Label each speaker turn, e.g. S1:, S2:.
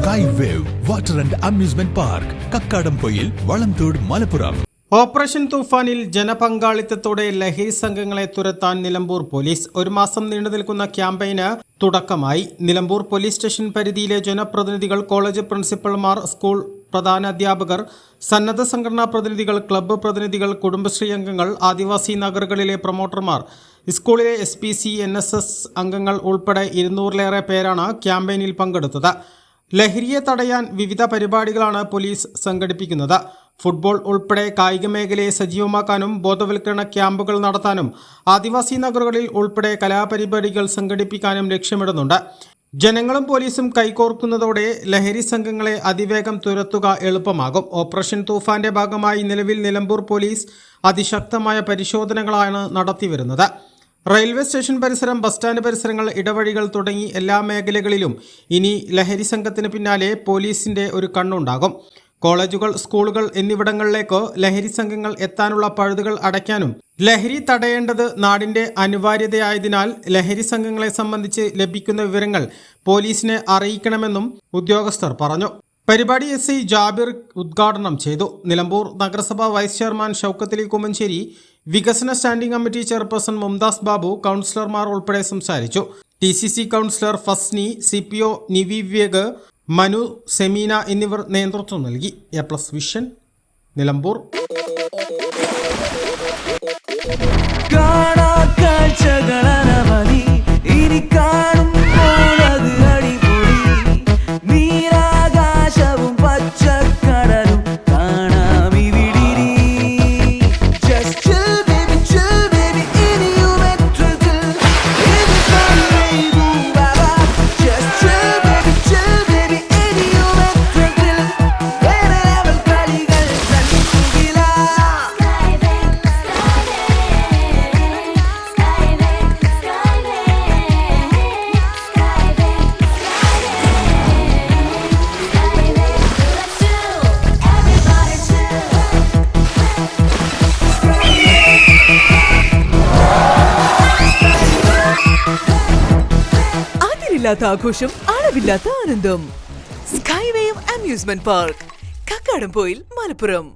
S1: Sky wave water and amusement park Kakkadampoyil Valamthode Malappuram.
S2: Operation തൂഫാനിൽ ജനപങ്കാളിത്തത്തോടെ ലഹരി സംഘങ്ങളെ തുരത്താൻ നിലമ്പൂർ പോലീസ്. ഒരു മാസം നീണ്ടുനിൽക്കുന്ന ക്യാമ്പയിന് തുടക്കമായി. നിലമ്പൂർ പോലീസ് സ്റ്റേഷൻ പരിധിയിലെ ജനപ്രതിനിധികൾ, കോളേജ് പ്രിൻസിപ്പൽമാർ, സ്കൂൾ പ്രധാനാധ്യാപകർ, സന്നദ്ധ സംഘടനാ പ്രതിനിധികൾ, ക്ലബ്ബ് പ്രതിനിധികൾ, കുടുംബശ്രീ അംഗങ്ങൾ, ആദിവാസി നഗറുകളിലെ പ്രൊമോട്ടർമാർ, സ്കൂളിലെ SPC NSS അംഗങ്ങൾ ഉൾപ്പെടെ 200-ലേറെ പേരാണ് ക്യാമ്പയിനിൽ പങ്കെടുത്തത്. ലഹരിയെ തടയാൻ വിവിധ പരിപാടികളാണ് പോലീസ് സംഘടിപ്പിക്കുന്നത്. ഫുട്ബോൾ ഉൾപ്പെടെ കായിക മേഖലയെ സജീവമാക്കാനും ബോധവൽക്കരണ ക്യാമ്പുകൾ നടത്താനും ആദിവാസി നഗറുകളിൽ ഉൾപ്പെടെ കലാപരിപാടികൾ സംഘടിപ്പിക്കാനും ലക്ഷ്യമിടുന്നുണ്ട്. ജനങ്ങളും പോലീസും കൈകോർക്കുന്നതോടെ ലഹരി സംഘങ്ങളെ അതിവേഗം തുരത്തുക എളുപ്പമാകും. ഓപ്പറേഷൻ തൂഫാന്റെ ഭാഗമായി നിലവിൽ നിലമ്പൂർ പോലീസ് അതിശക്തമായ പരിശോധനകളാണ് നടത്തിവരുന്നത്. റെയിൽവേ സ്റ്റേഷൻ പരിസരം, ബസ് സ്റ്റാൻഡ് പരിസരങ്ങൾ, ഇടവഴികൾ തുടങ്ങി എല്ലാ മേഖലകളിലും ഇനി ലഹരി സംഘത്തിന് പിന്നാലെ പോലീസിന്റെ ഒരു കണ്ണുണ്ടാകും. കോളേജുകൾ, സ്കൂളുകൾ എന്നിവിടങ്ങളിലേക്ക് ലഹരി സംഘങ്ങൾ എത്താനുള്ള പഴുതുകൾ അടയ്ക്കാനും ലഹരി തടയേണ്ടത് നാടിന്റെ അനിവാര്യതയായതിനാൽ ലഹരി സംഘങ്ങളെ സംബന്ധിച്ച് ലഭിക്കുന്ന വിവരങ്ങൾ പോലീസിനെ അറിയിക്കണമെന്നും ഉദ്യോഗസ്ഥർ പറഞ്ഞു. പരിപാടി SI ജാബിർ ഉദ്ഘാടനം ചെയ്തു. നിലമ്പൂർ നഗരസഭ വൈസ് ചെയർമാൻ ഷൗക്കത്ത് അലി കുമഞ്ചേരി, വികസന standing committee chairperson Mumtaz Babu, കൗൺസിലർമാർ ഉൾപ്പെടെ സംസാരിച്ചു. TCC councillor Fasni, CPO Nivi Vivek, Manu, Semeena എന്നിവർ നേതൃത്വം നൽകി. A+ vision, Nilambur.
S3: ആഘോഷം, അളവില്ലാത്ത ആനന്ദം. Sky wave amusement park, Kakkadampoyil, Malappuram.